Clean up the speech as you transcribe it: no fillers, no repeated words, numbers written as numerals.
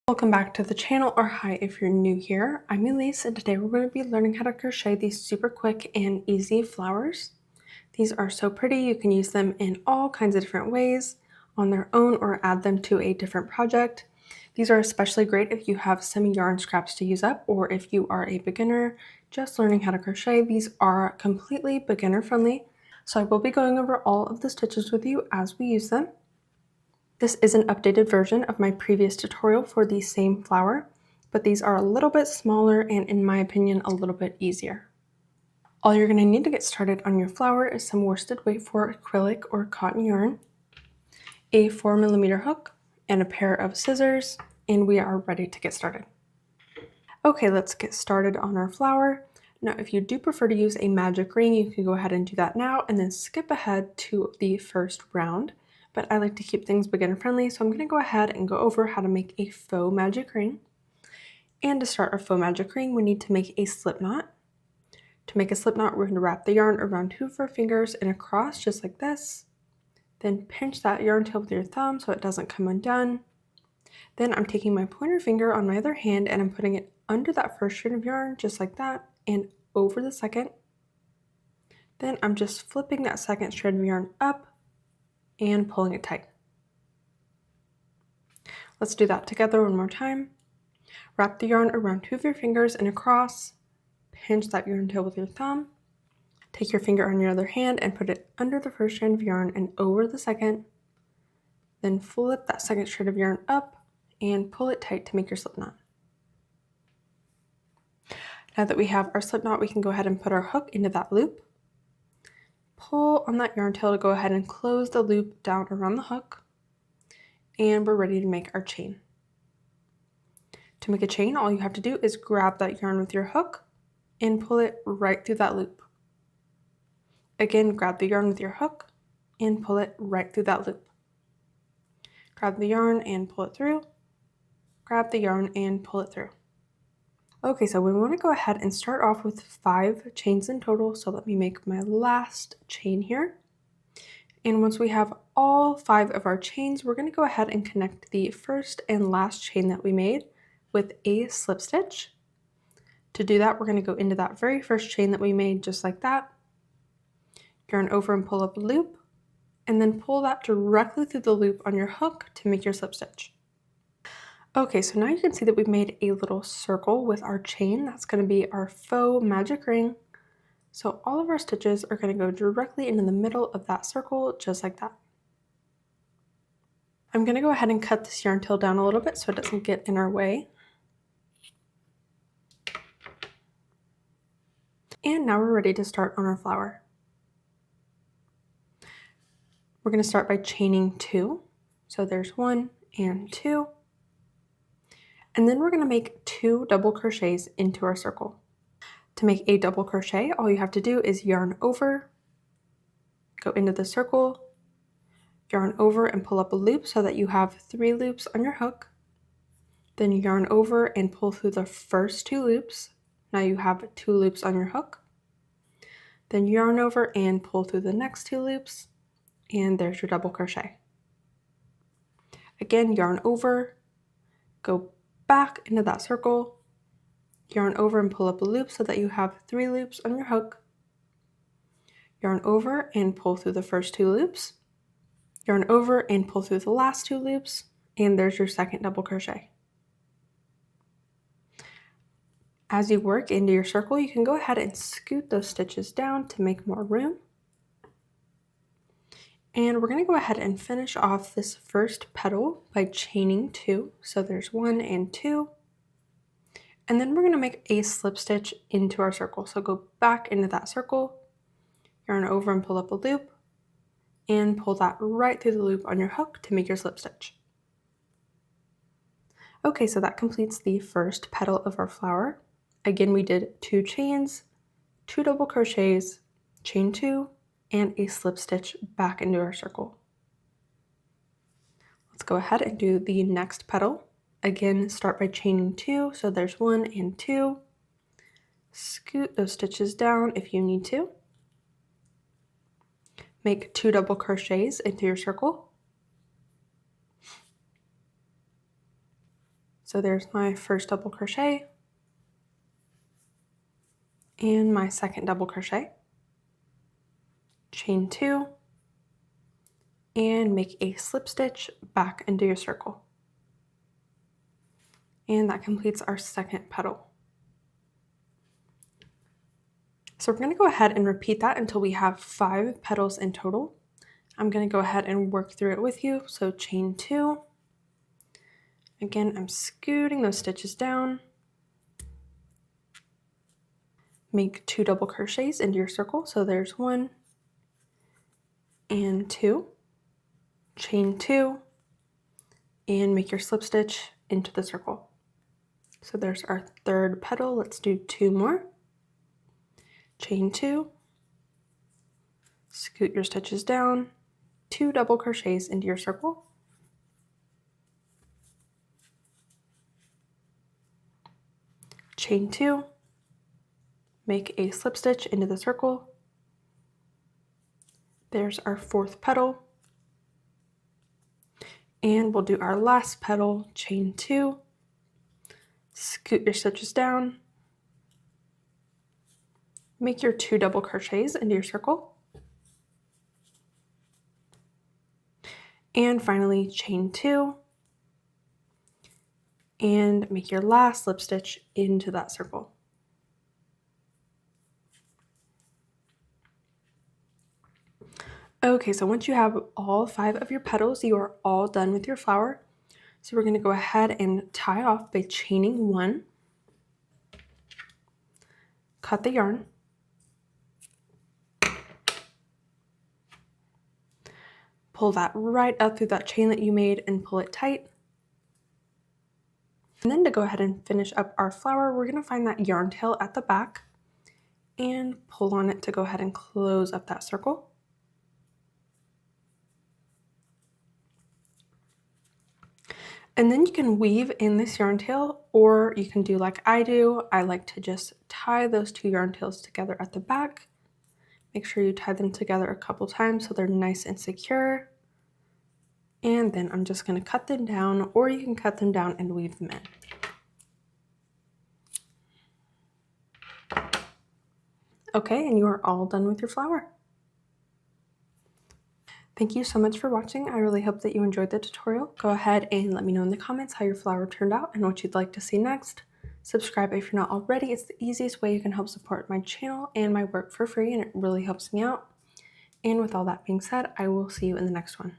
Welcome back to the channel, or hi if you're new here. I'm Elise, and today we're going to be learning how to crochet these super quick and easy flowers. These are so pretty. You can use them in all kinds of different ways on their own or add them to a different project. These are especially great if you have some yarn scraps to use up, or if you are a beginner just learning how to crochet. These are completely beginner friendly, so I will be going over all of the stitches with you as we use them. This is an updated version of my previous tutorial for the same flower, but these are a little bit smaller and, in my opinion, a little bit easier. All you're going to need to get started on your flower is some worsted weight for acrylic or cotton yarn, a 4mm hook, and a pair of scissors, and we are ready to get started. Okay, let's get started on our flower. Now, if you do prefer to use a magic ring, you can go ahead and do that now and then skip ahead to the first round. But I like to keep things beginner friendly, so I'm going to go ahead and go over how to make a faux magic ring. And to start our faux magic ring, we need to make a slip knot. To make a slip knot, we're going to wrap the yarn around 2 of our fingers and across just like this. Then pinch that yarn tail with your thumb so it doesn't come undone. Then I'm taking my pointer finger on my other hand and I'm putting it under that first strand of yarn just like that and over the second. Then I'm just flipping that second strand of yarn up and pulling it tight. Let's do that together one more time. Wrap the yarn around 2 of your fingers and across. Pinch that yarn tail with your thumb. Take your finger on your other hand and put it under the first strand of yarn and over the second. Then flip that second strand of yarn up and pull it tight to make your slip knot. Now that we have our slip knot, we can go ahead and put our hook into that loop. Pull on that yarn tail to go ahead and close the loop down around the hook, and we're ready to make our chain. To make a chain, all you have to do is grab that yarn with your hook and pull it right through that loop. Again, grab the yarn with your hook and pull it right through that loop. Grab the yarn and pull it through. Grab the yarn and pull it through. Okay, so we want to go ahead and start off with 5 chains in total, so let me make my last chain here. And once we have all 5 of our chains, we're going to go ahead and connect the first and last chain that we made with a slip stitch. To do that, we're going to go into that very first chain that we made just like that. Yarn over and pull up a loop, and then pull that directly through the loop on your hook to make your slip stitch. Okay, so now you can see that we've made a little circle with our chain. That's going to be our faux magic ring. So all of our stitches are going to go directly into the middle of that circle, just like that. I'm going to go ahead and cut this yarn tail down a little bit so it doesn't get in our way. And now we're ready to start on our flower. We're going to start by chaining 2. So there's 1 and 2. And then we're going to make 2 double crochets into our circle. To make a double crochet, all you have to do is yarn over, go into the circle, yarn over and pull up a loop so that you have 3 loops on your hook. Then yarn over and pull through the first 2 loops. Now you have 2 loops on your hook. Then yarn over and pull through the next 2 loops, and there's your double crochet. Again, yarn over, go back into that circle, yarn over and pull up a loop so that you have 3 loops on your hook. Yarn over and pull through the first 2 loops. Yarn over and pull through the last 2 loops, and there's your second double crochet. As you work into your circle, you can go ahead and scoot those stitches down to make more room. And we're going to go ahead and finish off this first petal by chaining 2. So there's 1 and 2. And then we're going to make a slip stitch into our circle. So go back into that circle, yarn over and pull up a loop, and pull that right through the loop on your hook to make your slip stitch. Okay, so that completes the first petal of our flower. Again, we did 2 chains, 2 double crochets, chain 2, and a slip stitch back into our circle. Let's go ahead and do the next petal. Again, start by chaining 2, so there's 1 and 2. Scoot those stitches down if you need to. Make 2 double crochets into your circle. So So there's my first double crochet and my second double crochet, chain 2, and make a slip stitch back into your circle. And that completes our second petal. So we're going to go ahead and repeat that until we have 5 petals in total. I'm going to go ahead and work through it with you. So chain 2. Again, I'm scooting those stitches down. Make 2 double crochets into your circle. So there's 1 and 2. Chain 2 and make your slip stitch into the circle. So there's our third petal. Let's do 2 more. Chain 2, scoot your stitches down, 2 double crochets into your circle. Chain 2, make a slip stitch into the circle. There's our fourth petal. And we'll do our last petal, chain 2, scoot your stitches down, make your 2 double crochets into your circle. And finally, chain 2, and make your last slip stitch into that circle. Okay, so once you have all 5 of your petals, you are all done with your flower. So we're going to go ahead and tie off by chaining 1, cut the yarn, pull that right up through that chain that you made and pull it tight. And then to go ahead and finish up our flower, we're going to find that yarn tail at the back and pull on it to go ahead and close up that circle. And then you can weave in this yarn tail, or you can do like I do. I like to just tie those 2 yarn tails together at the back. Make sure you tie them together a couple times so they're nice and secure. And then I'm just going to cut them down, or you can cut them down and weave them in. Okay, and you are all done with your flower. Thank you so much for watching. I really hope that you enjoyed the tutorial. Go ahead and let me know in the comments how your flower turned out and what you'd like to see next. Subscribe if you're not already. It's the easiest way you can help support my channel and my work for free, and it really helps me out. And with all that being said, I will see you in the next one.